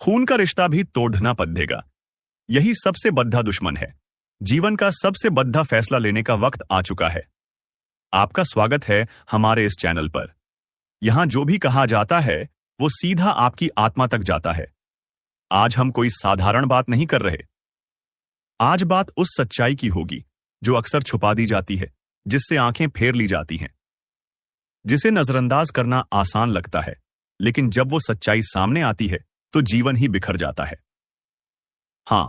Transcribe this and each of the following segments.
खून का रिश्ता भी तोड़ना पड़ेगा। यही सबसे बद्धा दुश्मन है। जीवन का सबसे बद्धा फैसला लेने का वक्त आ चुका है। आपका स्वागत है हमारे इस चैनल पर। यहां जो भी कहा जाता है वो सीधा आपकी आत्मा तक जाता है। आज हम कोई साधारण बात नहीं कर रहे। आज बात उस सच्चाई की होगी जो अक्सर छुपा दी जाती है, जिससे आंखें फेर ली जाती हैं, जिसे नजरअंदाज करना आसान लगता है, लेकिन जब वो सच्चाई सामने आती है तो जीवन ही बिखर जाता है। हां,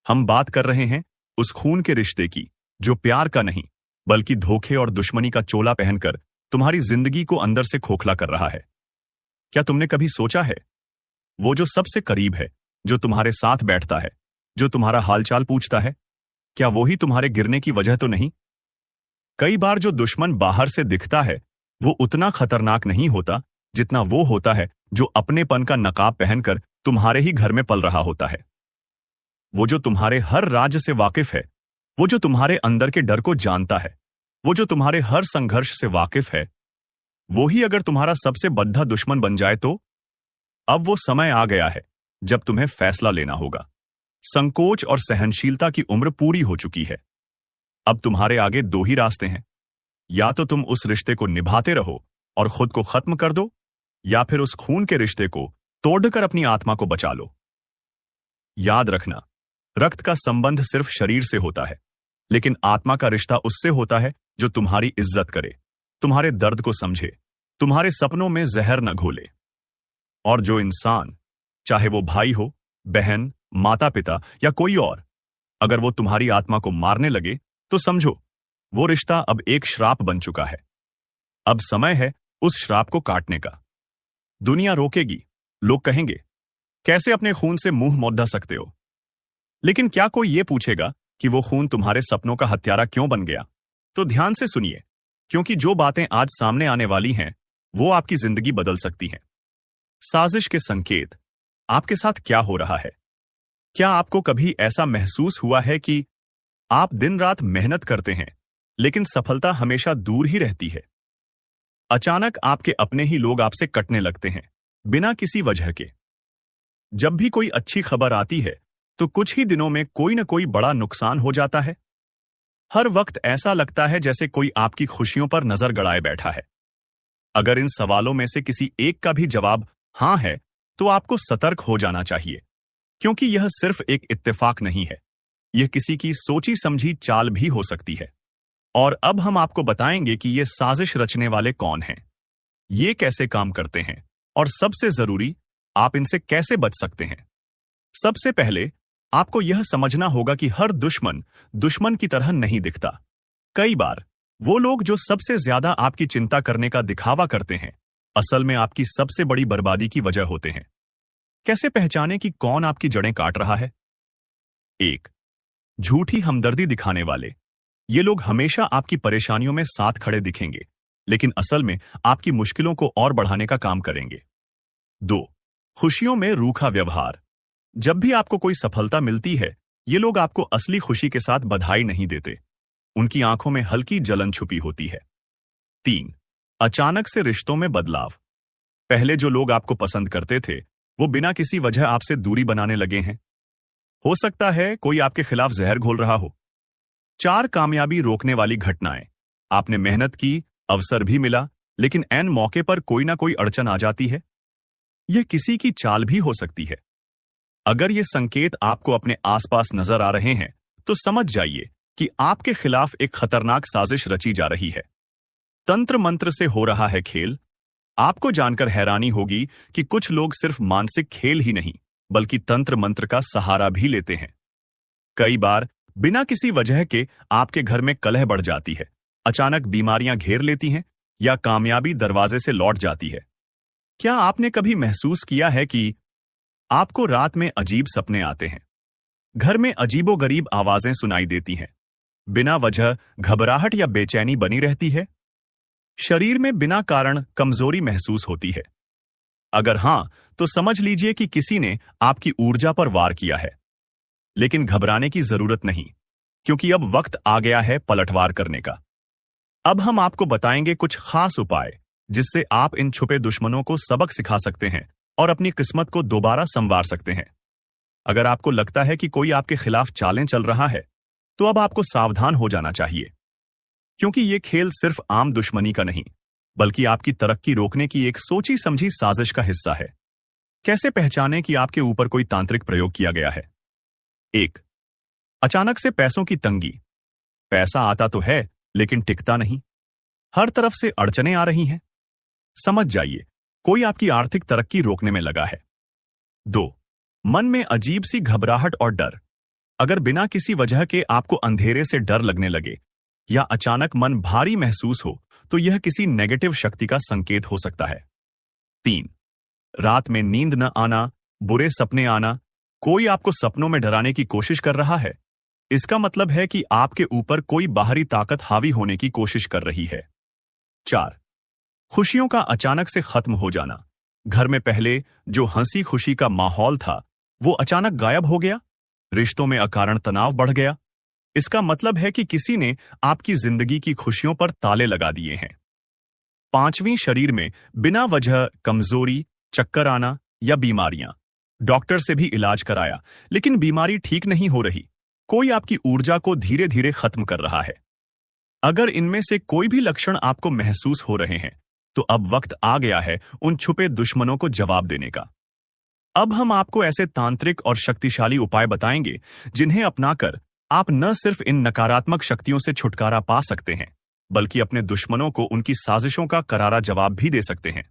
हम बात कर रहे हैं उस खून के रिश्ते की जो प्यार का नहीं बल्कि धोखे और दुश्मनी का चोला पहनकर तुम्हारी जिंदगी को अंदर से खोखला कर रहा है। क्या तुमने कभी सोचा है, वो जो सबसे करीब है, जो तुम्हारे साथ बैठता है, जो तुम्हारा हालचाल पूछता है, क्या वो ही तुम्हारे गिरने की वजह तो नहीं? कई बार जो दुश्मन बाहर से दिखता है वो उतना खतरनाक नहीं होता जितना वो होता है जो अपनेपन का नकाब पहनकर तुम्हारे ही घर में पल रहा होता है। वो जो तुम्हारे हर राज से वाकिफ है, वो जो तुम्हारे अंदर के डर को जानता है, वो जो तुम्हारे हर संघर्ष से वाकिफ है, वो ही अगर तुम्हारा सबसे बद्धा दुश्मन बन जाए तो? अब वो समय आ गया है जब तुम्हें फैसला लेना होगा। संकोच और सहनशीलता की उम्र पूरी हो चुकी है। अब तुम्हारे आगे दो ही रास्ते हैं। या तो तुम उस रिश्ते को निभाते रहो और खुद को खत्म कर दो, या फिर उस खून के रिश्ते को तोड़कर अपनी आत्मा को बचा लो। याद रखना, रक्त का संबंध सिर्फ शरीर से होता है, लेकिन आत्मा का रिश्ता उससे होता है जो तुम्हारी इज्जत करे, तुम्हारे दर्द को समझे, तुम्हारे सपनों में जहर न घोले। और जो इंसान, चाहे वो भाई हो, बहन, माता पिता या कोई और, अगर वो तुम्हारी आत्मा को मारने लगे तो समझो वो रिश्ता अब एक श्राप बन चुका है। अब समय है उस श्राप को काटने का। दुनिया रोकेगी, लोग कहेंगे कैसे अपने खून से मुंह मोड़ सकते हो, लेकिन क्या कोई ये पूछेगा कि वो खून तुम्हारे सपनों का हत्यारा क्यों बन गया? तो ध्यान से सुनिए, क्योंकि जो बातें आज सामने आने वाली हैं वो आपकी जिंदगी बदल सकती हैं। साजिश के संकेत। आपके साथ क्या हो रहा है? क्या आपको कभी ऐसा महसूस हुआ है कि आप दिन रात मेहनत करते हैं लेकिन सफलता हमेशा दूर ही रहती है? अचानक आपके अपने ही लोग आपसे कटने लगते हैं बिना किसी वजह के। जब भी कोई अच्छी खबर आती है तो कुछ ही दिनों में कोई न कोई बड़ा नुकसान हो जाता है। हर वक्त ऐसा लगता है जैसे कोई आपकी खुशियों पर नजर गड़ाए बैठा है। अगर इन सवालों में से किसी एक का भी जवाब हां है तो आपको सतर्क हो जाना चाहिए, क्योंकि यह सिर्फ एक इत्तेफाक नहीं है, यह किसी की सोची समझी चाल भी हो सकती है। और अब हम आपको बताएंगे कि ये साजिश रचने वाले कौन हैं, ये कैसे काम करते हैं, और सबसे जरूरी, आप इनसे कैसे बच सकते हैं। सबसे पहले आपको यह समझना होगा कि हर दुश्मन दुश्मन की तरह नहीं दिखता। कई बार वो लोग जो सबसे ज्यादा आपकी चिंता करने का दिखावा करते हैं, असल में आपकी सबसे बड़ी बर्बादी की वजह होते हैं। कैसे पहचाने कि कौन आपकी जड़ें काट रहा है? 1. झूठी हमदर्दी दिखाने वाले। ये लोग हमेशा आपकी परेशानियों में साथ खड़े दिखेंगे, लेकिन असल में आपकी मुश्किलों को और बढ़ाने का काम करेंगे। 2. खुशियों में रूखा व्यवहार। जब भी आपको कोई सफलता मिलती है, ये लोग आपको असली खुशी के साथ बधाई नहीं देते। उनकी आंखों में हल्की जलन छुपी होती है। 3. अचानक से रिश्तों में बदलाव। पहले जो लोग आपको पसंद करते थे वो बिना किसी वजह आपसे दूरी बनाने लगे हैं। हो सकता है कोई आपके खिलाफ जहर घोल रहा हो। 4. कामयाबी रोकने वाली घटनाएं। आपने मेहनत की, अवसर भी मिला, लेकिन ऐन मौके पर कोई ना कोई अड़चन आ जाती है। यह किसी की चाल भी हो सकती है। अगर ये संकेत आपको अपने आसपास नजर आ रहे हैं तो समझ जाइए कि आपके खिलाफ एक खतरनाक साजिश रची जा रही है। तंत्र मंत्र से हो रहा है खेल। आपको जानकर हैरानी होगी कि कुछ लोग सिर्फ मानसिक खेल ही नहीं बल्कि तंत्र मंत्र का सहारा भी लेते हैं। कई बार बिना किसी वजह के आपके घर में कलह बढ़ जाती है, अचानक बीमारियां घेर लेती हैं या कामयाबी दरवाजे से लौट जाती है। क्या आपने कभी महसूस किया है कि आपको रात में अजीब सपने आते हैं, घर में अजीबोगरीब आवाजें सुनाई देती हैं, बिना वजह घबराहट या बेचैनी बनी रहती है, शरीर में बिना कारण कमजोरी महसूस होती है? अगर हां, तो समझ लीजिए कि किसी ने आपकी ऊर्जा पर वार किया है। लेकिन घबराने की जरूरत नहीं, क्योंकि अब वक्त आ गया है पलटवार करने का। अब हम आपको बताएंगे कुछ खास उपाय जिससे आप इन छुपे दुश्मनों को सबक सिखा सकते हैं और अपनी किस्मत को दोबारा संवार सकते हैं। अगर आपको लगता है कि कोई आपके खिलाफ चालें चल रहा है, तो अब आपको सावधान हो जाना चाहिए, क्योंकि ये खेल सिर्फ आम दुश्मनी का नहीं, बल्कि आपकी तरक्की रोकने की एक सोची समझी साजिश का हिस्सा है। कैसे पहचानें कि आपके ऊपर कोई तांत्रिक प्रयोग किया गया है? 1. अचानक से पैसों की तंगी। पैसा आता तो है, लेकिन टिकता नहीं। हर तरफ से अड़चनें आ रही हैं। समझ जाइए, कोई आपकी आर्थिक तरक्की रोकने में लगा है। 2. मन में अजीब सी घबराहट और डर। अगर बिना किसी वजह के आपको अंधेरे से डर लगने लगे या अचानक मन भारी महसूस हो, तो यह किसी नेगेटिव शक्ति का संकेत हो सकता है। 3. रात में नींद न आना, बुरे सपने आना, कोई आपको सपनों में डराने की कोशिश कर रहा है। इसका मतलब है कि आपके ऊपर कोई बाहरी ताकत हावी होने की कोशिश कर रही है। 4. खुशियों का अचानक से खत्म हो जाना। घर में पहले जो हंसी खुशी का माहौल था, वो अचानक गायब हो गया। रिश्तों में अकारण तनाव बढ़ गया। इसका मतलब है कि किसी ने आपकी जिंदगी की खुशियों पर ताले लगा दिए हैं। 5वीं, शरीर में बिना वजह कमजोरी, चक्कर आना या बीमारियां। डॉक्टर से भी इलाज कराया, लेकिन बीमारी ठीक नहीं हो रही। कोई आपकी ऊर्जा को धीरे धीरे खत्म कर रहा है। अगर इनमें से कोई भी लक्षण आपको महसूस हो रहे हैं, तो अब वक्त आ गया है उन छुपे दुश्मनों को जवाब देने का। अब हम आपको ऐसे तांत्रिक और शक्तिशाली उपाय बताएंगे जिन्हें अपनाकर आप न सिर्फ इन नकारात्मक शक्तियों से छुटकारा पा सकते हैं, बल्कि अपने दुश्मनों को उनकी साजिशों का करारा जवाब भी दे सकते हैं।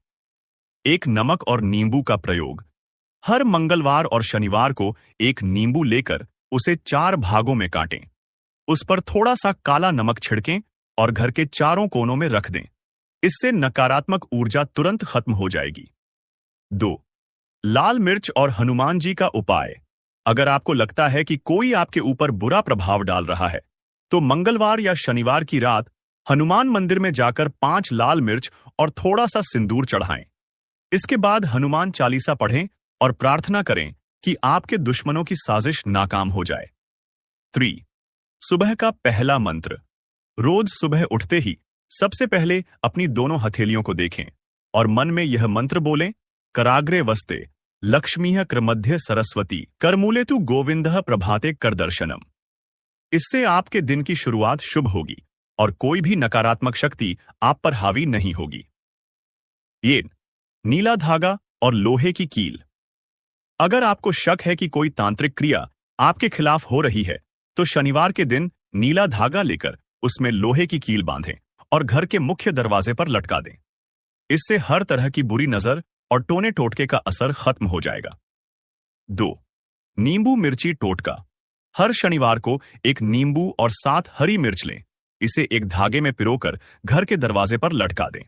1. नमक और नींबू का प्रयोग। हर मंगलवार और शनिवार को एक नींबू लेकर उसे 4 भागों में काटें। उस पर थोड़ा सा काला नमक छिड़कें और घर के चारों कोनों में रख दें। इससे नकारात्मक ऊर्जा तुरंत खत्म हो जाएगी। 2. लाल मिर्च और हनुमान जी का उपाय। अगर आपको लगता है कि कोई आपके ऊपर बुरा प्रभाव डाल रहा है, तो मंगलवार या शनिवार की रात हनुमान मंदिर में जाकर 5 लाल मिर्च और थोड़ा सा सिंदूर चढ़ाएं। इसके बाद हनुमान चालीसा पढ़ें और प्रार्थना करें कि आपके दुश्मनों की साजिश नाकाम हो जाए। 3. सुबह का पहला मंत्र। रोज सुबह उठते ही सबसे पहले अपनी दोनों हथेलियों को देखें और मन में यह मंत्र बोलें, कराग्रे वस्ते लक्ष्मीः क्रमध्य सरस्वती करमूलेतु गोविंदः प्रभाते कर दर्शनम। इससे आपके दिन की शुरुआत शुभ होगी और कोई भी नकारात्मक शक्ति आप पर हावी नहीं होगी। ये नीला धागा और लोहे की कील। अगर आपको शक है कि कोई तांत्रिक क्रिया आपके खिलाफ हो रही है, तो शनिवार के दिन नीला धागा लेकर उसमें लोहे की कील बांधें और घर के मुख्य दरवाजे पर लटका दें। इससे हर तरह की बुरी नजर और टोने टोटके का असर खत्म हो जाएगा। 2. नींबू मिर्ची टोटका। हर शनिवार को एक नींबू और 7 हरी मिर्च लें। इसे एक धागे में पिरोकर घर के दरवाजे पर लटका दें।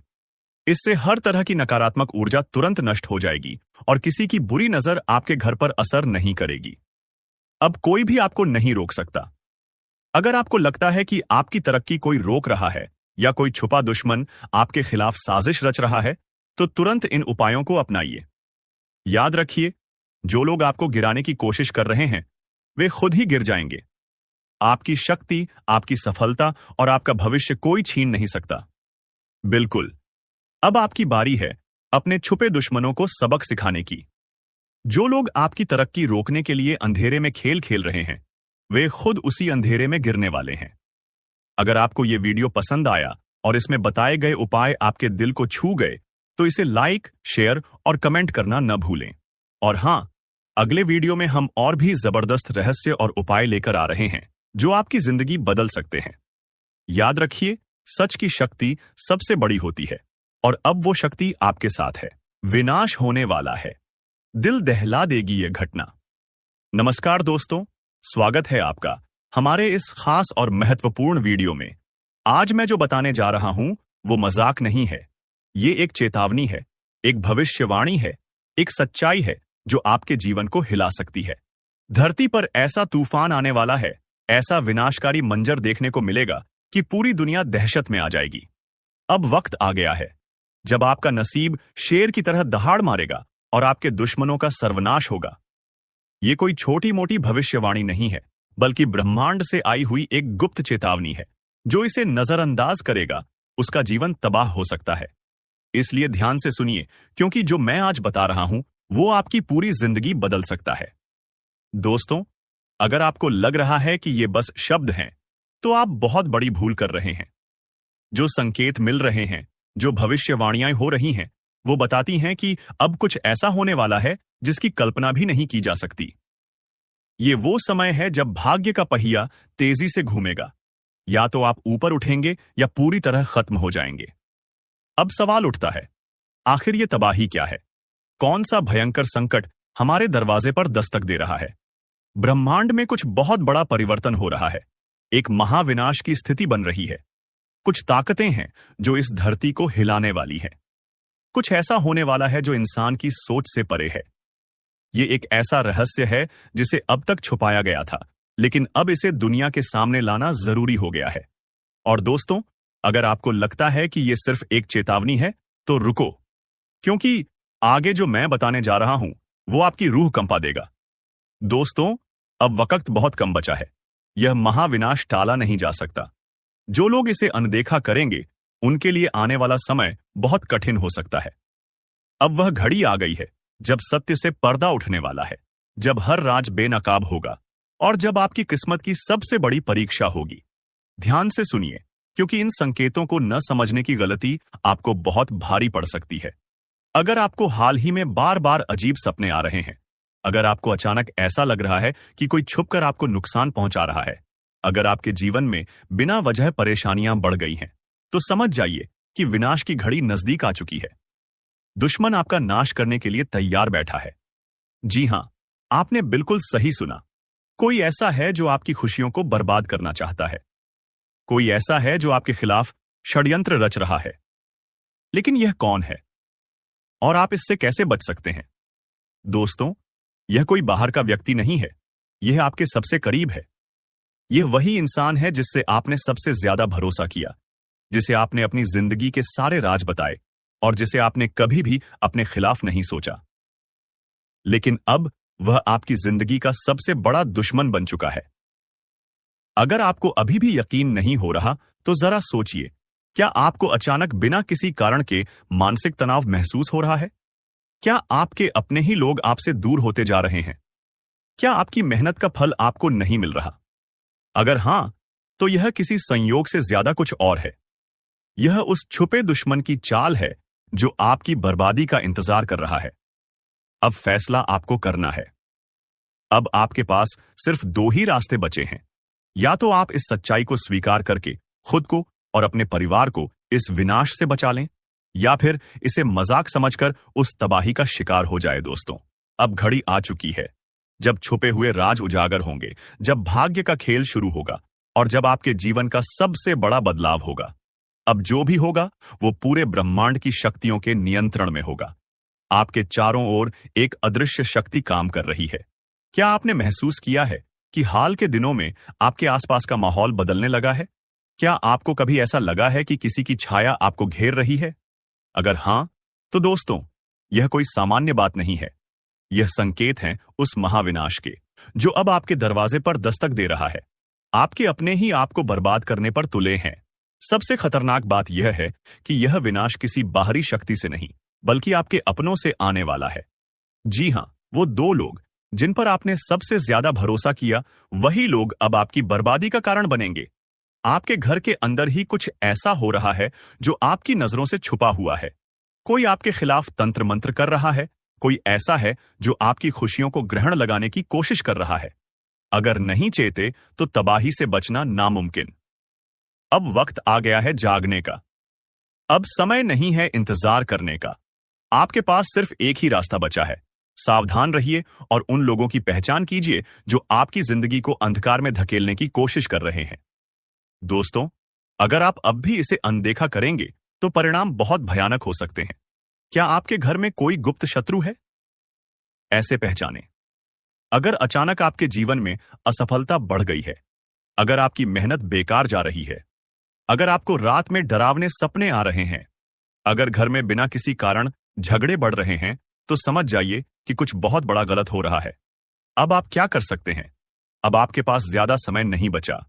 इससे हर तरह की नकारात्मक ऊर्जा तुरंत नष्ट हो जाएगी और किसी की बुरी नजर आपके घर पर असर नहीं करेगी। अब कोई भी आपको नहीं रोक सकता। अगर आपको लगता है कि आपकी तरक्की कोई रोक रहा है या कोई छुपा दुश्मन आपके खिलाफ साजिश रच रहा है, तो तुरंत इन उपायों को अपनाइए। याद रखिए, जो लोग आपको गिराने की कोशिश कर रहे हैं, वे खुद ही गिर जाएंगे। आपकी शक्ति, आपकी सफलता और आपका भविष्य कोई छीन नहीं सकता। बिल्कुल, अब आपकी बारी है अपने छुपे दुश्मनों को सबक सिखाने की। जो लोग आपकी तरक्की रोकने के लिए अंधेरे में खेल खेल रहे हैं, वे खुद उसी अंधेरे में गिरने वाले हैं। अगर आपको ये वीडियो पसंद आया और इसमें बताए गए उपाय आपके दिल को छू गए, तो इसे लाइक, शेयर और कमेंट करना न भूलें। और हां, अगले वीडियो में हम और भी जबरदस्त रहस्य और उपाय लेकर आ रहे हैं, जो आपकी जिंदगी बदल सकते हैं। याद रखिए, सच की शक्ति सबसे बड़ी होती है और अब वो शक्ति आपके साथ है। विनाश होने वाला है। दिल दहला देगी ये घटना। नमस्कार दोस्तों, स्वागत है आपका हमारे इस खास और महत्वपूर्ण वीडियो में। आज मैं जो बताने जा रहा हूं, वो मजाक नहीं है। ये एक चेतावनी है, एक भविष्यवाणी है, एक सच्चाई है जो आपके जीवन को हिला सकती है। धरती पर ऐसा तूफान आने वाला है, ऐसा विनाशकारी मंजर देखने को मिलेगा कि पूरी दुनिया दहशत में आ जाएगी। अब वक्त आ गया है जब आपका नसीब शेर की तरह दहाड़ मारेगा और आपके दुश्मनों का सर्वनाश होगा। ये कोई छोटी मोटी भविष्यवाणी नहीं है, बल्कि ब्रह्मांड से आई हुई एक गुप्त चेतावनी है। जो इसे नजरअंदाज करेगा, उसका जीवन तबाह हो सकता है। इसलिए ध्यान से सुनिए, क्योंकि जो मैं आज बता रहा हूं, वो आपकी पूरी जिंदगी बदल सकता है। दोस्तों, अगर आपको लग रहा है कि ये बस शब्द हैं, तो आप बहुत बड़ी भूल कर रहे हैं। जो संकेत मिल रहे हैं, जो भविष्यवाणियां हो रही हैं, वो बताती हैं कि अब कुछ ऐसा होने वाला है जिसकी कल्पना भी नहीं की जा सकती। ये वो समय है जब भाग्य का पहिया तेजी से घूमेगा। या तो आप ऊपर उठेंगे या पूरी तरह खत्म हो जाएंगे। अब सवाल उठता है, आखिर ये तबाही क्या है? कौन सा भयंकर संकट हमारे दरवाजे पर दस्तक दे रहा है? ब्रह्मांड में कुछ बहुत बड़ा परिवर्तन हो रहा है। एक महाविनाश की स्थिति बन रही है। कुछ ताकतें हैं जो इस धरती को हिलाने वाली हैं। कुछ ऐसा होने वाला है जो इंसान की सोच से परे है। ये एक ऐसा रहस्य है जिसे अब तक छुपाया गया था, लेकिन अब इसे दुनिया के सामने लाना जरूरी हो गया है। और दोस्तों, अगर आपको लगता है कि यह सिर्फ एक चेतावनी है, तो रुको, क्योंकि आगे जो मैं बताने जा रहा हूं वो आपकी रूह कंपा देगा। दोस्तों, अब वक्त बहुत कम बचा है। यह महाविनाश टाला नहीं जा सकता। जो लोग इसे अनदेखा करेंगे, उनके लिए आने वाला समय बहुत कठिन हो सकता है। अब वह घड़ी आ गई है जब सत्य से पर्दा उठने वाला है, जब हर राज बेनकाब होगा और जब आपकी किस्मत की सबसे बड़ी परीक्षा होगी। ध्यान से सुनिए, क्योंकि इन संकेतों को न समझने की गलती आपको बहुत भारी पड़ सकती है। अगर आपको हाल ही में बार बार अजीब सपने आ रहे हैं, अगर आपको अचानक ऐसा लग रहा है कि कोई छुपकर आपको नुकसान पहुंचा रहा है, अगर आपके जीवन में बिना वजह परेशानियां बढ़ गई हैं, तो समझ जाइए कि विनाश की घड़ी नजदीक आ चुकी है। दुश्मन आपका नाश करने के लिए तैयार बैठा है। जी हां, आपने बिल्कुल सही सुना। कोई ऐसा है जो आपकी खुशियों को बर्बाद करना चाहता है। कोई ऐसा है जो आपके खिलाफ षड्यंत्र रच रहा है। लेकिन यह कौन है और आप इससे कैसे बच सकते हैं? दोस्तों, यह कोई बाहर का व्यक्ति नहीं है। यह आपके सबसे करीब है। यह वही इंसान है जिससे आपने सबसे ज्यादा भरोसा किया, जिसे आपने अपनी जिंदगी के सारे राज बताए और जिसे आपने कभी भी अपने खिलाफ नहीं सोचा। लेकिन अब वह आपकी जिंदगी का सबसे बड़ा दुश्मन बन चुका है। अगर आपको अभी भी यकीन नहीं हो रहा, तो जरा सोचिए, क्या आपको अचानक बिना किसी कारण के मानसिक तनाव महसूस हो रहा है? क्या आपके अपने ही लोग आपसे दूर होते जा रहे हैं? क्या आपकी मेहनत का फल आपको नहीं मिल रहा? अगर हां, तो यह किसी संयोग से ज्यादा कुछ और है। यह उस छुपे दुश्मन की चाल है जो आपकी बर्बादी का इंतजार कर रहा है। अब फैसला आपको करना है। अब आपके पास सिर्फ दो ही रास्ते बचे हैं। या तो आप इस सच्चाई को स्वीकार करके खुद को और अपने परिवार को इस विनाश से बचा लें, या फिर इसे मजाक समझकर उस तबाही का शिकार हो जाए। दोस्तों, अब घड़ी आ चुकी है जब छुपे हुए राज उजागर होंगे, जब भाग्य का खेल शुरू होगा और जब आपके जीवन का सबसे बड़ा बदलाव होगा। अब जो भी होगा वो पूरे ब्रह्मांड की शक्तियों के नियंत्रण में होगा। आपके चारों ओर एक अदृश्य शक्ति काम कर रही है। क्या आपने महसूस किया है कि हाल के दिनों में आपके आसपास का माहौल बदलने लगा है? क्या आपको कभी ऐसा लगा है कि किसी की छाया आपको घेर रही है? अगर हां, तो दोस्तों, यह कोई सामान्य बात नहीं है। यह संकेत हैं उस महाविनाश के, जो अब आपके दरवाजे पर दस्तक दे रहा है। आपके अपने ही आपको बर्बाद करने पर तुले हैं। सबसे खतरनाक बात यह है कि यह विनाश किसी बाहरी शक्ति से नहीं, बल्कि आपके अपनों से आने वाला है। जी हां, वो दो लोग जिन पर आपने सबसे ज्यादा भरोसा किया, वही लोग अब आपकी बर्बादी का कारण बनेंगे। आपके घर के अंदर ही कुछ ऐसा हो रहा है जो आपकी नजरों से छुपा हुआ है। कोई आपके खिलाफ तंत्र मंत्र कर रहा है। कोई ऐसा है जो आपकी खुशियों को ग्रहण लगाने की कोशिश कर रहा है। अगर नहीं चेते तो तबाही से बचना नामुमकिन। अब वक्त आ गया है जागने का। अब समय नहीं है इंतजार करने का। आपके पास सिर्फ एक ही रास्ता बचा है। सावधान रहिए और उन लोगों की पहचान कीजिए जो आपकी जिंदगी को अंधकार में धकेलने की कोशिश कर रहे हैं। दोस्तों, अगर आप अब भी इसे अनदेखा करेंगे, तो परिणाम बहुत भयानक हो सकते हैं। क्या आपके घर में कोई गुप्त शत्रु है? ऐसे पहचाने। अगर अचानक आपके जीवन में असफलता बढ़ गई है, अगर आपकी मेहनत बेकार जा रही है, अगर आपको रात में डरावने सपने आ रहे हैं, अगर घर में बिना किसी कारण झगड़े बढ़ रहे हैं, तो समझ जाइए कि कुछ बहुत बड़ा गलत हो रहा है। अब आप क्या कर सकते हैं? अब आपके पास ज्यादा समय नहीं बचा।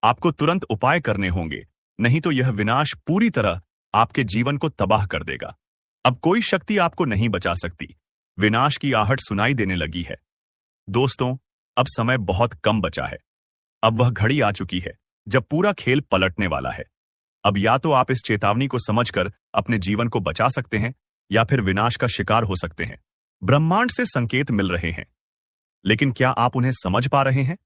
आपको तुरंत उपाय करने होंगे, नहीं तो यह विनाश पूरी तरह आपके जीवन को तबाह कर देगा। अब कोई शक्ति आपको नहीं बचा सकती। विनाश की आहट सुनाई देने लगी है। दोस्तों, अब समय बहुत कम बचा है। अब वह घड़ी आ चुकी है जब पूरा खेल पलटने वाला है। अब या तो आप इस चेतावनी को समझकर अपने जीवन को बचा सकते हैं या फिर विनाश का शिकार हो सकते हैं। ब्रह्मांड से संकेत मिल रहे हैं, लेकिन क्या आप उन्हें समझ पा रहे हैं?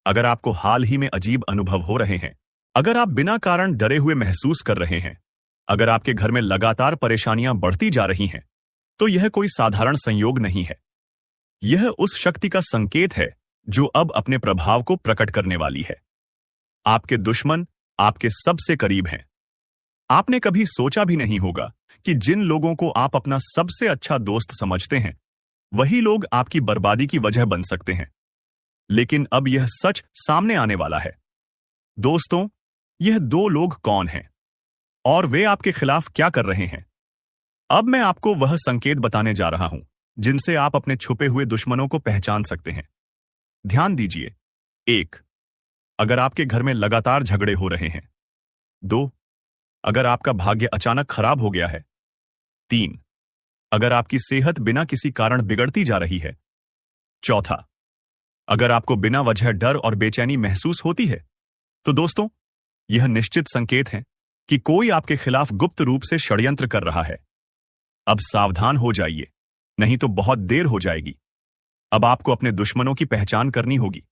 अगर आपको हाल ही में अजीब अनुभव हो रहे हैं, अगर आप बिना कारण डरे हुए महसूस कर रहे हैं, अगर आपके घर में लगातार परेशानियां बढ़ती जा रही हैं, तो यह कोई साधारण संयोग नहीं है। यह उस शक्ति का संकेत है जो अब अपने प्रभाव को प्रकट करने वाली है। आपके दुश्मन आपके सबसे करीब हैं। आपने कभी सोचा भी नहीं होगा कि जिन लोगों को आप अपना सबसे अच्छा दोस्त समझते हैं, वही लोग आपकी बर्बादी की वजह बन सकते हैं। लेकिन अब यह सच सामने आने वाला है। दोस्तों, यह दो लोग कौन हैं और वे आपके खिलाफ क्या कर रहे हैं? अब मैं आपको वह संकेत बताने जा रहा हूं जिनसे आप अपने छुपे हुए दुश्मनों को पहचान सकते हैं। ध्यान दीजिए। 1. अगर आपके घर में लगातार झगड़े हो रहे हैं। 2. अगर आपका भाग्य अचानक खराब हो गया है। 3. अगर आपकी सेहत बिना किसी कारण बिगड़ती जा रही है। 4. अगर आपको बिना वजह डर और बेचैनी महसूस होती है। तो दोस्तों, यह निश्चित संकेत है कि कोई आपके खिलाफ गुप्त रूप से षड्यंत्र कर रहा है। अब सावधान हो जाइए, नहीं तो बहुत देर हो जाएगी। अब आपको अपने दुश्मनों की पहचान करनी होगी।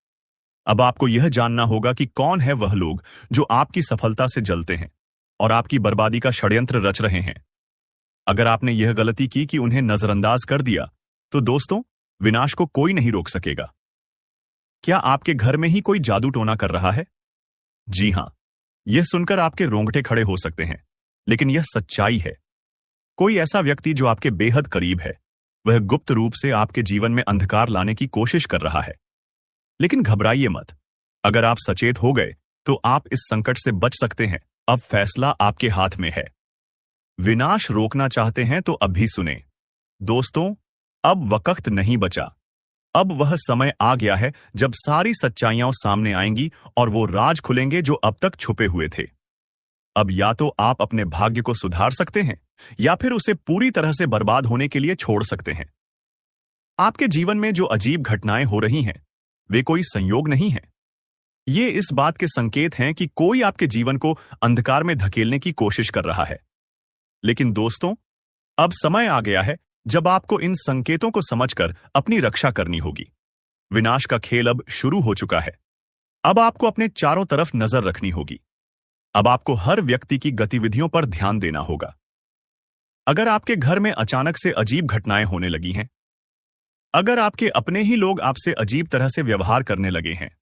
अब आपको यह जानना होगा कि कौन है वह लोग जो आपकी सफलता से जलते हैं और आपकी बर्बादी का षड्यंत्र रच रहे हैं। अगर आपने यह गलती की कि उन्हें नजरअंदाज कर दिया, तो दोस्तों, विनाश को कोई नहीं रोक सकेगा। क्या आपके घर में ही कोई जादू टोना कर रहा है? जी हां, यह सुनकर आपके रोंगटे खड़े हो सकते हैं, लेकिन यह सच्चाई है। कोई ऐसा व्यक्ति जो आपके बेहद करीब है, वह गुप्त रूप से आपके जीवन में अंधकार लाने की कोशिश कर रहा है। लेकिन घबराइए मत। अगर आप सचेत हो गए, तो आप इस संकट से बच सकते हैं। अब फैसला आपके हाथ में है। विनाश रोकना चाहते हैं तो अभी सुने। दोस्तों, अब वक्त नहीं बचा। अब वह समय आ गया है जब सारी सच्चाइयां सामने आएंगी और वो राज खुलेंगे जो अब तक छुपे हुए थे। अब या तो आप अपने भाग्य को सुधार सकते हैं या फिर उसे पूरी तरह से बर्बाद होने के लिए छोड़ सकते हैं। आपके जीवन में जो अजीब घटनाएं हो रही हैं, वे कोई संयोग नहीं हैं। ये इस बात के संकेत हैं कि कोई आपके जीवन को अंधकार में धकेलने की कोशिश कर रहा है। लेकिन दोस्तों, अब समय आ गया है जब आपको इन संकेतों को समझकर अपनी रक्षा करनी होगी। विनाश का खेल अब शुरू हो चुका है। अब आपको अपने चारों तरफ नजर रखनी होगी। अब आपको हर व्यक्ति की गतिविधियों पर ध्यान देना होगा। अगर आपके घर में अचानक से अजीब घटनाएं होने लगी हैं, अगर आपके अपने ही लोग आपसे अजीब तरह से व्यवहार करने लगे हैं,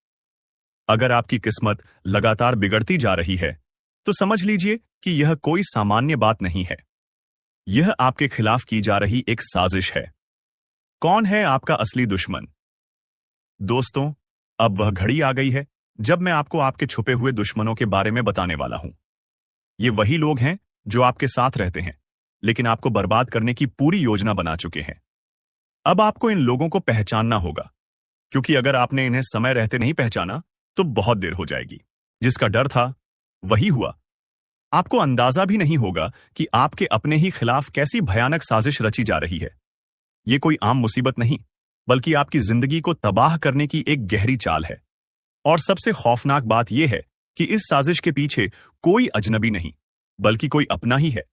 अगर आपकी किस्मत लगातार बिगड़ती जा रही है, तो समझ लीजिए कि यह कोई सामान्य बात नहीं है। यह आपके खिलाफ की जा रही एक साजिश है। कौन है आपका असली दुश्मन? दोस्तों, अब वह घड़ी आ गई है जब मैं आपको आपके छुपे हुए दुश्मनों के बारे में बताने वाला हूं। ये वही लोग हैं जो आपके साथ रहते हैं, लेकिन आपको बर्बाद करने की पूरी योजना बना चुके हैं। अब आपको इन लोगों को पहचानना होगा, क्योंकि अगर आपने इन्हें समय रहते नहीं पहचाना, तो बहुत देर हो जाएगी। जिसका डर था, वही हुआ। आपको अंदाजा भी नहीं होगा कि आपके अपने ही खिलाफ कैसी भयानक साजिश रची जा रही है। यह कोई आम मुसीबत नहीं, बल्कि आपकी जिंदगी को तबाह करने की एक गहरी चाल है। और सबसे खौफनाक बात यह है कि इस साजिश के पीछे कोई अजनबी नहीं, बल्कि कोई अपना ही है।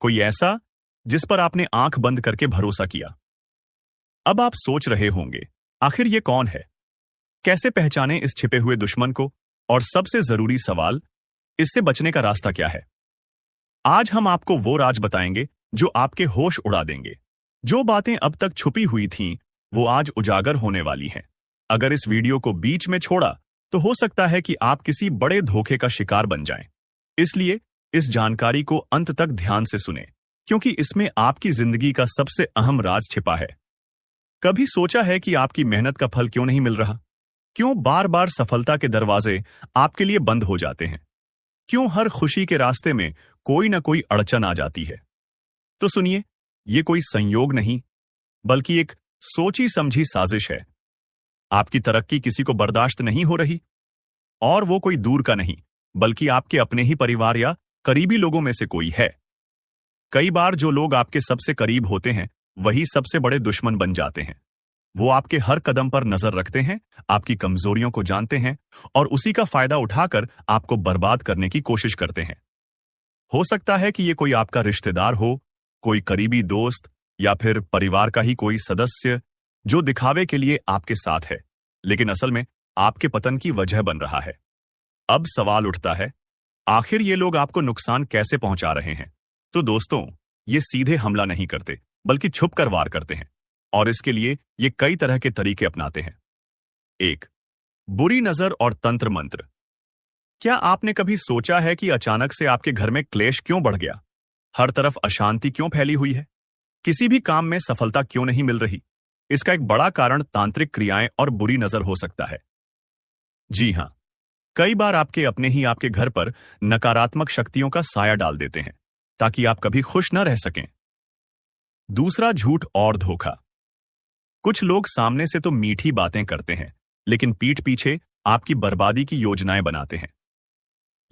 कोई ऐसा जिस पर आपने आंख बंद करके भरोसा किया। अब आप सोच रहे होंगे, आखिर ये कौन है? कैसे पहचाने इस छिपे हुए दुश्मन को? और सबसे जरूरी सवाल, इससे बचने का रास्ता क्या है? आज हम आपको वो राज बताएंगे जो आपके होश उड़ा देंगे। जो बातें अब तक छुपी हुई थीं, वो आज उजागर होने वाली हैं। अगर इस वीडियो को बीच में छोड़ा, तो हो सकता है कि आप किसी बड़े धोखे का शिकार बन जाएं। इसलिए इस जानकारी को अंत तक ध्यान से सुनें, क्योंकि इसमें आपकी जिंदगी का सबसे अहम राज छिपा है। कभी सोचा है कि आपकी मेहनत का फल क्यों नहीं मिल रहा? क्यों बार बार सफलता के दरवाजे आपके लिए बंद हो जाते हैं? क्यों हर खुशी के रास्ते में कोई ना कोई अड़चन आ जाती है? तो सुनिए, ये कोई संयोग नहीं, बल्कि एक सोची समझी साजिश है। आपकी तरक्की किसी को बर्दाश्त नहीं हो रही, और वो कोई दूर का नहीं, बल्कि आपके अपने ही परिवार या करीबी लोगों में से कोई है। कई बार जो लोग आपके सबसे करीब होते हैं, वही सबसे बड़े दुश्मन बन जाते हैं। वो आपके हर कदम पर नजर रखते हैं, आपकी कमजोरियों को जानते हैं और उसी का फायदा उठाकर आपको बर्बाद करने की कोशिश करते हैं। हो सकता है कि ये कोई आपका रिश्तेदार हो, कोई करीबी दोस्त या फिर परिवार का ही कोई सदस्य जो दिखावे के लिए आपके साथ है, लेकिन असल में आपके पतन की वजह बन रहा है। अब सवाल उठता है, आखिर ये लोग आपको नुकसान कैसे पहुंचा रहे हैं? तो दोस्तों, ये सीधे हमला नहीं करते, बल्कि छुप कर वार करते हैं और इसके लिए ये कई तरह के तरीके अपनाते हैं। 1. बुरी नजर और तंत्र मंत्र। क्या आपने कभी सोचा है कि अचानक से आपके घर में क्लेश क्यों बढ़ गया? हर तरफ अशांति क्यों फैली हुई है? किसी भी काम में सफलता क्यों नहीं मिल रही? इसका एक बड़ा कारण तांत्रिक क्रियाएं और बुरी नजर हो सकता है। जी हां, कई बार आपके अपने ही आपके घर पर नकारात्मक शक्तियों का साया डाल देते हैं ताकि आप कभी खुश न रह सकें। दूसरा, झूठ और धोखा। कुछ लोग सामने से तो मीठी बातें करते हैं, लेकिन पीठ पीछे आपकी बर्बादी की योजनाएं बनाते हैं।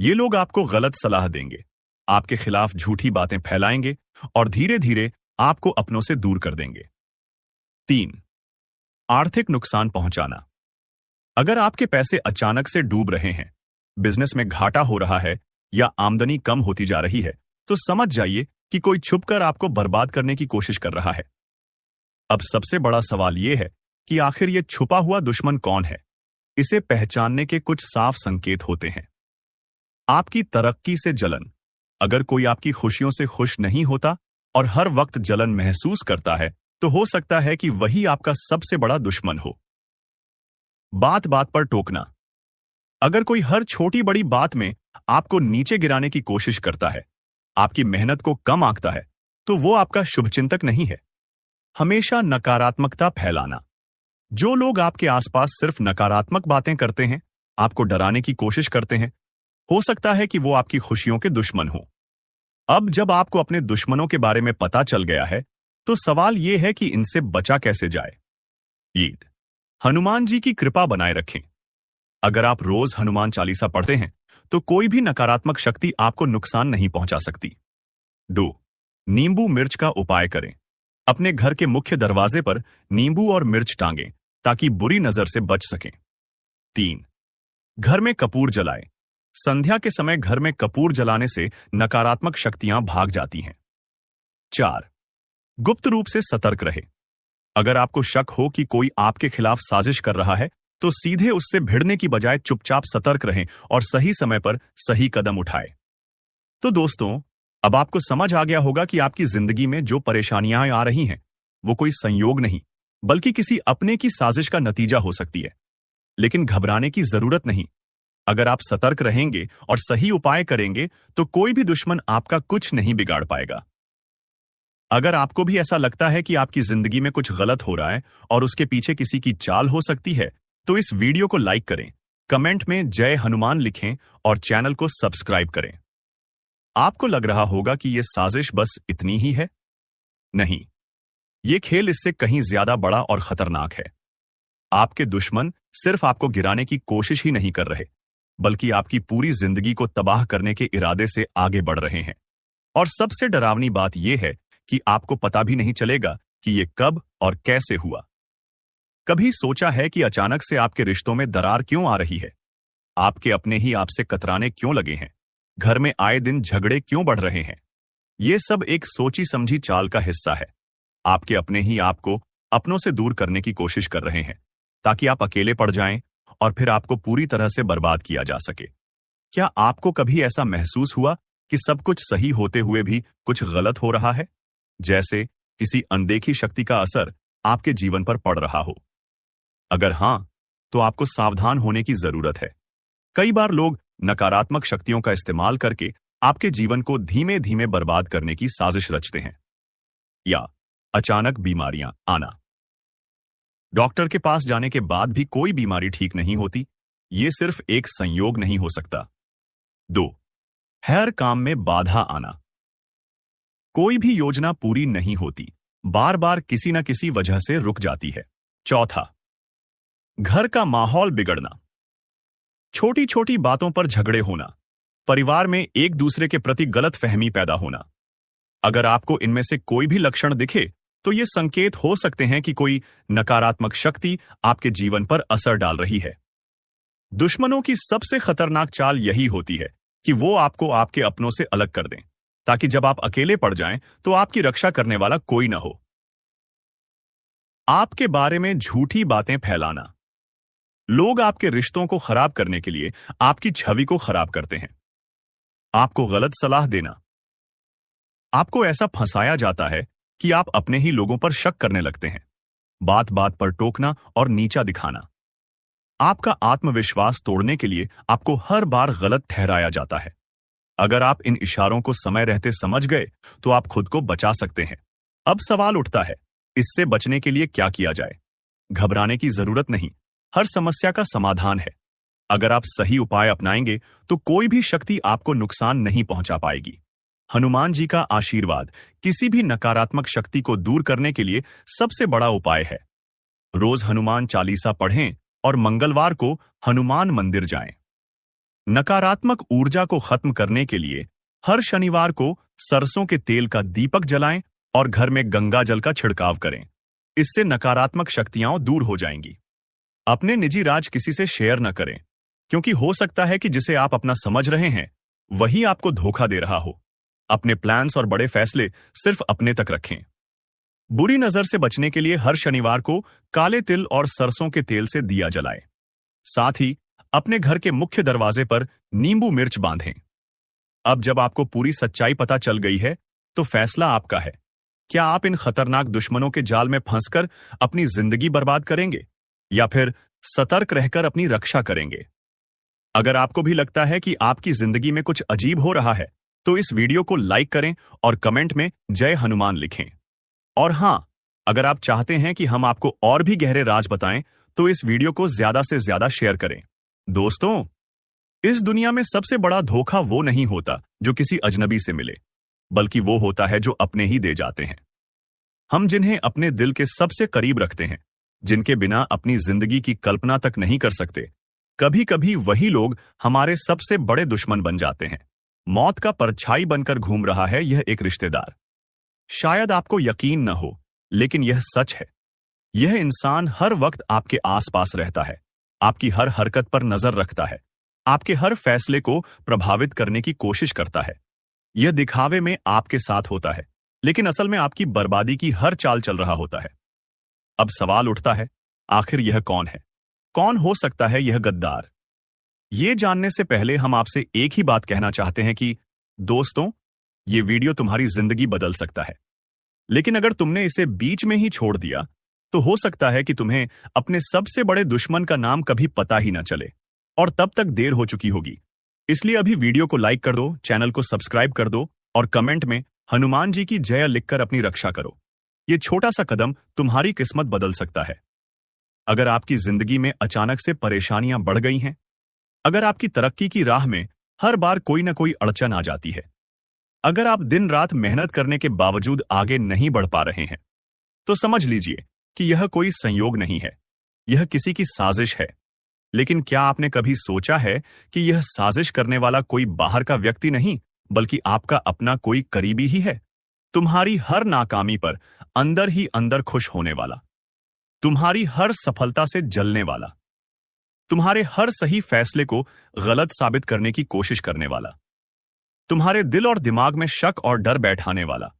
ये लोग आपको गलत सलाह देंगे, आपके खिलाफ झूठी बातें फैलाएंगे और धीरे धीरे आपको अपनों से दूर कर देंगे। 3. आर्थिक नुकसान पहुंचाना। अगर आपके पैसे अचानक से डूब रहे हैं, बिजनेस में घाटा हो रहा है या आमदनी कम होती जा रही है, तो समझ जाइए कि कोई छुपकर आपको बर्बाद करने की कोशिश कर रहा है। अब सबसे बड़ा सवाल यह है कि आखिर यह छुपा हुआ दुश्मन कौन है? इसे पहचानने के कुछ साफ संकेत होते हैं। आपकी तरक्की से जलन। अगर कोई आपकी खुशियों से खुश नहीं होता और हर वक्त जलन महसूस करता है, तो हो सकता है कि वही आपका सबसे बड़ा दुश्मन हो। बात बात पर टोकना। अगर कोई हर छोटी बड़ी बात में आपको नीचे गिराने की कोशिश करता है, आपकी मेहनत को कम आंकता है, तो वो आपका शुभचिंतक नहीं है। हमेशा नकारात्मकता फैलाना। जो लोग आपके आसपास सिर्फ नकारात्मक बातें करते हैं, आपको डराने की कोशिश करते हैं, हो सकता है कि वो आपकी खुशियों के दुश्मन हो। अब जब आपको अपने दुश्मनों के बारे में पता चल गया है, तो सवाल यह है कि इनसे बचा कैसे जाए। ईद, हनुमान जी की कृपा बनाए रखें। अगर आप रोज हनुमान चालीसा पढ़ते हैं, तो कोई भी नकारात्मक शक्ति आपको नुकसान नहीं पहुंचा सकती। 2. नींबू मिर्च का उपाय करें। अपने घर के मुख्य दरवाजे पर नींबू और मिर्च टांगें ताकि बुरी नजर से बच सकें। 3. घर में कपूर जलाएं। संध्या के समय घर में कपूर जलाने से नकारात्मक शक्तियां भाग जाती हैं। 4. गुप्त रूप से सतर्क रहे। अगर आपको शक हो कि कोई आपके खिलाफ साजिश कर रहा है, तो सीधे उससे भिड़ने की बजाय चुपचाप सतर्क रहें और सही समय पर सही कदम उठाएं। तो दोस्तों, अब आपको समझ आ गया होगा कि आपकी जिंदगी में जो परेशानियां आ रही हैं, वो कोई संयोग नहीं, बल्कि किसी अपने की साजिश का नतीजा हो सकती है। लेकिन घबराने की जरूरत नहीं। अगर आप सतर्क रहेंगे और सही उपाय करेंगे, तो कोई भी दुश्मन आपका कुछ नहीं बिगाड़ पाएगा। अगर आपको भी ऐसा लगता है कि आपकी जिंदगी में कुछ गलत हो रहा है और उसके पीछे किसी की चाल हो सकती है, तो इस वीडियो को लाइक करें, कमेंट में जय हनुमान लिखें और चैनल को सब्सक्राइब करें। आपको लग रहा होगा कि यह साजिश बस इतनी ही है। नहीं, यह खेल इससे कहीं ज्यादा बड़ा और खतरनाक है। आपके दुश्मन सिर्फ आपको गिराने की कोशिश ही नहीं कर रहे, बल्कि आपकी पूरी जिंदगी को तबाह करने के इरादे से आगे बढ़ रहे हैं। और सबसे डरावनी बात यह है कि आपको पता भी नहीं चलेगा कि यह कब और कैसे हुआ। कभी सोचा है कि अचानक से आपके रिश्तों में दरार क्यों आ रही है? आपके अपने ही आपसे कतराने क्यों लगे हैं? घर में आए दिन झगड़े क्यों बढ़ रहे हैं? यह सब एक सोची समझी चाल का हिस्सा है। आपके अपने ही आपको अपनों से दूर करने की कोशिश कर रहे हैं, ताकि आप अकेले पड़ जाएं और फिर आपको पूरी तरह से बर्बाद किया जा सके। क्या आपको कभी ऐसा महसूस हुआ कि सब कुछ सही होते हुए भी कुछ गलत हो रहा है? जैसे किसी अनदेखी शक्ति का असर आपके जीवन पर पड़ रहा हो? अगर हां, तो आपको सावधान होने की जरूरत है। कई बार लोग नकारात्मक शक्तियों का इस्तेमाल करके आपके जीवन को धीमे धीमे बर्बाद करने की साजिश रचते हैं। या अचानक बीमारियां आना। डॉक्टर के पास जाने के बाद भी कोई बीमारी ठीक नहीं होती, यह सिर्फ एक संयोग नहीं हो सकता। 2. हर काम में बाधा आना। कोई भी योजना पूरी नहीं होती, बार बार किसी न किसी वजह से रुक जाती है। 4. घर का माहौल बिगड़ना। छोटी छोटी बातों पर झगड़े होना, परिवार में एक दूसरे के प्रति गलत फहमी पैदा होना। अगर आपको इनमें से कोई भी लक्षण दिखे, तो ये संकेत हो सकते हैं कि कोई नकारात्मक शक्ति आपके जीवन पर असर डाल रही है। दुश्मनों की सबसे खतरनाक चाल यही होती है कि वो आपको आपके अपनों से अलग कर दें, ताकि जब आप अकेले पड़ जाएं तो आपकी रक्षा करने वाला कोई ना हो। आपके बारे में झूठी बातें फैलाना। लोग आपके रिश्तों को खराब करने के लिए आपकी छवि को खराब करते हैं। आपको गलत सलाह देना। आपको ऐसा फंसाया जाता है कि आप अपने ही लोगों पर शक करने लगते हैं। बात बात पर टोकना और नीचा दिखाना। आपका आत्मविश्वास तोड़ने के लिए आपको हर बार गलत ठहराया जाता है। अगर आप इन इशारों को समय रहते समझ गए तो आप खुद को बचा सकते हैं। अब सवाल उठता है, इससे बचने के लिए क्या किया जाए? घबराने की जरूरत नहीं, हर समस्या का समाधान है। अगर आप सही उपाय अपनाएंगे तो कोई भी शक्ति आपको नुकसान नहीं पहुंचा पाएगी। हनुमान जी का आशीर्वाद किसी भी नकारात्मक शक्ति को दूर करने के लिए सबसे बड़ा उपाय है। रोज हनुमान चालीसा पढ़ें और मंगलवार को हनुमान मंदिर जाएं। नकारात्मक ऊर्जा को खत्म करने के लिए हर शनिवार को सरसों के तेल का दीपक जलाएं और घर में गंगा जल का छिड़काव करें। इससे नकारात्मक शक्तियां दूर हो जाएंगी। अपने निजी राज किसी से शेयर न करें, क्योंकि हो सकता है कि जिसे आप अपना समझ रहे हैं वही आपको धोखा दे रहा हो। अपने प्लान्स और बड़े फैसले सिर्फ अपने तक रखें। बुरी नजर से बचने के लिए हर शनिवार को काले तिल और सरसों के तेल से दिया जलाएं। साथ ही अपने घर के मुख्य दरवाजे पर नींबू मिर्च बांधें। अब जब आपको पूरी सच्चाई पता चल गई है तो फैसला आपका है। क्या आप इन खतरनाक दुश्मनों के जाल में फंसकर अपनी जिंदगी बर्बाद करेंगे या फिर सतर्क रहकर अपनी रक्षा करेंगे? अगर आपको भी लगता है कि आपकी जिंदगी में कुछ अजीब हो रहा है तो इस वीडियो को लाइक करें और कमेंट में जय हनुमान लिखें। और हां, अगर आप चाहते हैं कि हम आपको और भी गहरे राज बताएं तो इस वीडियो को ज्यादा से ज्यादा शेयर करें। दोस्तों, इस दुनिया में सबसे बड़ा धोखा वो नहीं होता जो किसी अजनबी से मिले, बल्कि वो होता है जो अपने ही दे जाते हैं। हम जिन्हें अपने दिल के सबसे करीब रखते हैं, जिनके बिना अपनी जिंदगी की कल्पना तक नहीं कर सकते, कभी कभी वही लोग हमारे सबसे बड़े दुश्मन बन जाते हैं। मौत का परछाई बनकर घूम रहा है यह एक रिश्तेदार। शायद आपको यकीन न हो, लेकिन यह सच है। यह इंसान हर वक्त आपके आसपास रहता है, आपकी हर हरकत पर नजर रखता है, आपके हर फैसले को प्रभावित करने की कोशिश करता है। यह दिखावे में आपके साथ होता है, लेकिन असल में आपकी बर्बादी की हर चाल चल रहा होता है। अब सवाल उठता है, आखिर यह कौन है? कौन हो सकता है यह गद्दार? ये जानने से पहले हम आपसे एक ही बात कहना चाहते हैं कि दोस्तों, ये वीडियो तुम्हारी जिंदगी बदल सकता है। लेकिन अगर तुमने इसे बीच में ही छोड़ दिया तो हो सकता है कि तुम्हें अपने सबसे बड़े दुश्मन का नाम कभी पता ही ना चले, और तब तक देर हो चुकी होगी। इसलिए अभी वीडियो को लाइक कर दो, चैनल को सब्सक्राइब कर दो और कमेंट में हनुमान जी की जय लिखकर अपनी रक्षा करो। ये छोटा सा कदम तुम्हारी किस्मत बदल सकता है। अगर आपकी जिंदगी में अचानक से परेशानियां बढ़ गई हैं, अगर आपकी तरक्की की राह में हर बार कोई ना कोई अड़चन आ जाती है, अगर आप दिन रात मेहनत करने के बावजूद आगे नहीं बढ़ पा रहे हैं, तो समझ लीजिए कि यह कोई संयोग नहीं है, यह किसी की साजिश है। लेकिन क्या आपने कभी सोचा है कि यह साजिश करने वाला कोई बाहर का व्यक्ति नहीं, बल्कि आपका अपना कोई करीबी ही है? तुम्हारी हर नाकामी पर अंदर ही अंदर खुश होने वाला, तुम्हारी हर सफलता से जलने वाला, तुम्हारे हर सही फैसले को गलत साबित करने की कोशिश करने वाला, तुम्हारे दिल और दिमाग में शक और डर बैठाने वाला,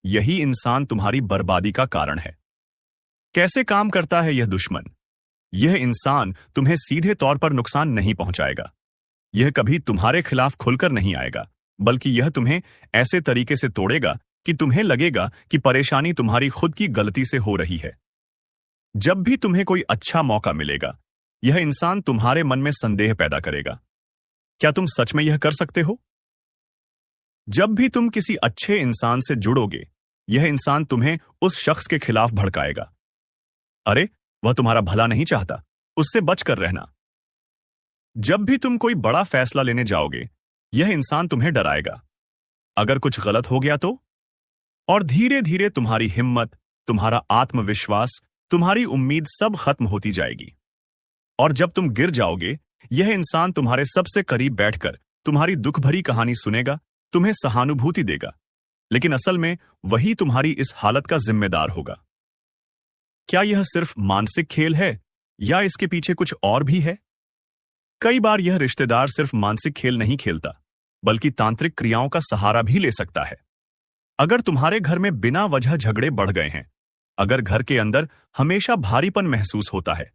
यही इंसान तुम्हारी बर्बादी का कारण है। कैसे काम करता है यह दुश्मन? यह इंसान तुम्हें सीधे तौर पर नुकसान नहीं पहुंचाएगा। यह कभी तुम्हारे खिलाफ खुलकर नहीं आएगा, बल्कि यह तुम्हें ऐसे तरीके से तोड़ेगा कि तुम्हें लगेगा कि परेशानी तुम्हारी खुद की गलती से हो रही है। जब भी तुम्हें कोई अच्छा मौका मिलेगा, यह इंसान तुम्हारे मन में संदेह पैदा करेगा। क्या तुम सच में यह कर सकते हो? जब भी तुम किसी अच्छे इंसान से जुड़ोगे, यह इंसान तुम्हें उस शख्स के खिलाफ भड़काएगा। अरे, वह तुम्हारा भला नहीं चाहता, उससे बचकर रहना। जब भी तुम कोई बड़ा फैसला लेने जाओगे, यह इंसान तुम्हें डराएगा। अगर कुछ गलत हो गया तो? और धीरे धीरे तुम्हारी हिम्मत, तुम्हारा आत्मविश्वास, तुम्हारी उम्मीद सब खत्म होती जाएगी। और जब तुम गिर जाओगे, यह इंसान तुम्हारे सबसे करीब बैठकर तुम्हारी दुख भरी कहानी सुनेगा, तुम्हें सहानुभूति देगा, लेकिन असल में वही तुम्हारी इस हालत का जिम्मेदार होगा। क्या यह सिर्फ मानसिक खेल है या इसके पीछे कुछ और भी है? कई बार यह रिश्तेदार सिर्फ मानसिक खेल नहीं खेलता, बल्कि तांत्रिक क्रियाओं का सहारा भी ले सकता है। अगर तुम्हारे घर में बिना वजह झगड़े बढ़ गए हैं, अगर घर के अंदर हमेशा भारीपन महसूस होता है,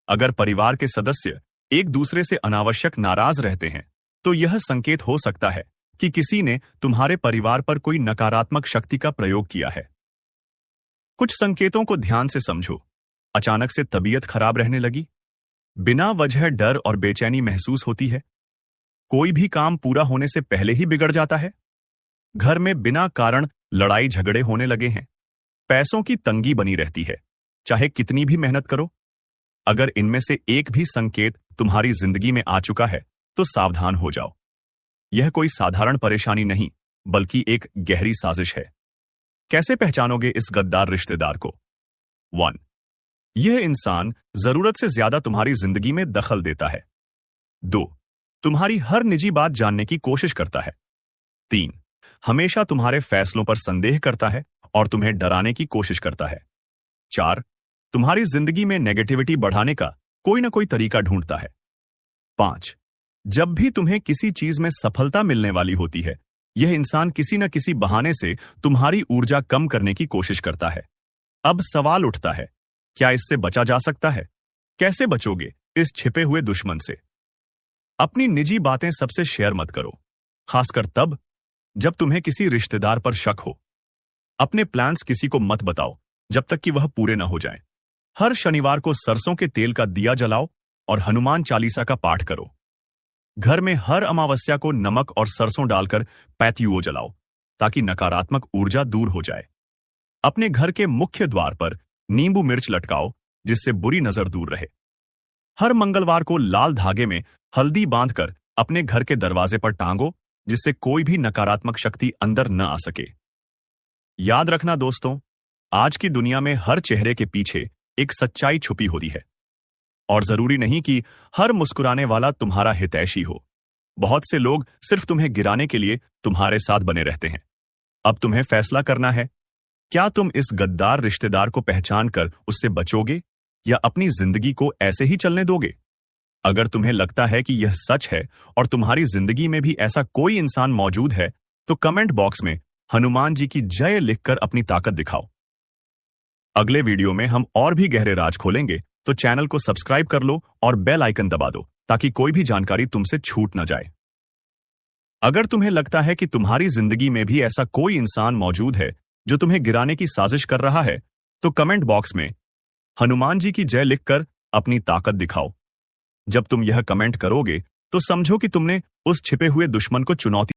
अगर परिवार के सदस्य एक दूसरे से अनावश्यक नाराज रहते हैं, तो यह संकेत हो सकता है कि किसी ने तुम्हारे परिवार पर कोई नकारात्मक शक्ति का प्रयोग किया है। कुछ संकेतों को ध्यान से समझो। अचानक से तबीयत खराब रहने लगी, बिना वजह डर और बेचैनी महसूस होती है, कोई भी काम पूरा होने से पहले ही बिगड़ जाता है, घर में बिना कारण लड़ाई झगड़े होने लगे हैं, पैसों की तंगी बनी रहती है, चाहे कितनी भी मेहनत करो। अगर इनमें से एक भी संकेत तुम्हारी जिंदगी में आ चुका है, तो सावधान हो जाओ। यह कोई साधारण परेशानी नहीं, बल्कि एक गहरी साजिश है। कैसे पहचानोगे इस गद्दार रिश्तेदार को? 1. यह इंसान जरूरत से ज्यादा तुम्हारी जिंदगी में दखल देता है। 2. तुम्हारी हर निजी बात जानने की कोशिश करता है। 3. हमेशा तुम्हारे फैसलों पर संदेह करता है और तुम्हें डराने की कोशिश करता है। 4. तुम्हारी जिंदगी में नेगेटिविटी बढ़ाने का कोई ना कोई तरीका ढूंढता है। 5. जब भी तुम्हें किसी चीज में सफलता मिलने वाली होती है, यह इंसान किसी न किसी बहाने से तुम्हारी ऊर्जा कम करने की कोशिश करता है। अब सवाल उठता है, क्या इससे बचा जा सकता है? कैसे बचोगे इस छिपे हुए दुश्मन से? अपनी निजी बातें सबसे शेयर मत करो, खासकर तब जब तुम्हें किसी रिश्तेदार पर शक हो। अपने प्लान्स किसी को मत बताओ जब तक कि वह पूरे न हो जाएं। हर शनिवार को सरसों के तेल का दिया जलाओ और हनुमान चालीसा का पाठ करो। घर में हर अमावस्या को नमक और सरसों डालकर पैत्युओ जलाओ, ताकि नकारात्मक ऊर्जा दूर हो जाए। अपने घर के मुख्य द्वार पर नींबू मिर्च लटकाओ, जिससे बुरी नजर दूर रहे। हर मंगलवार को लाल धागे में हल्दी बांधकर अपने घर के दरवाजे पर टांगो, जिससे कोई भी नकारात्मक शक्ति अंदर न आ सके। याद रखना दोस्तों, आज की दुनिया में हर चेहरे के पीछे एक सच्चाई छुपी होती है, और जरूरी नहीं कि हर मुस्कुराने वाला तुम्हारा हितैषी हो। बहुत से लोग सिर्फ तुम्हें गिराने के लिए तुम्हारे साथ बने रहते हैं। अब तुम्हें फैसला करना है, क्या तुम इस गद्दार रिश्तेदार को पहचान कर उससे बचोगे या अपनी जिंदगी को ऐसे ही चलने दोगे? अगर तुम्हें लगता है कि यह सच है और तुम्हारी जिंदगी में भी ऐसा कोई इंसान मौजूद है, तो कमेंट बॉक्स में हनुमान जी की जय लिखकर अपनी ताकत दिखाओ। अगले वीडियो में हम और भी गहरे राज खोलेंगे, तो चैनल को सब्सक्राइब कर लो और बेल आइकन दबा दो, ताकि कोई भी जानकारी तुमसे छूट न जाए। अगर तुम्हें लगता है कि तुम्हारी जिंदगी में भी ऐसा कोई इंसान मौजूद है जो तुम्हें गिराने की साजिश कर रहा है, तो कमेंट बॉक्स में हनुमान जी की जय लिखकर अपनी ताकत दिखाओ। जब तुम यह कमेंट करोगे, तो समझो कि तुमने उस छिपे हुए दुश्मन को चुनौती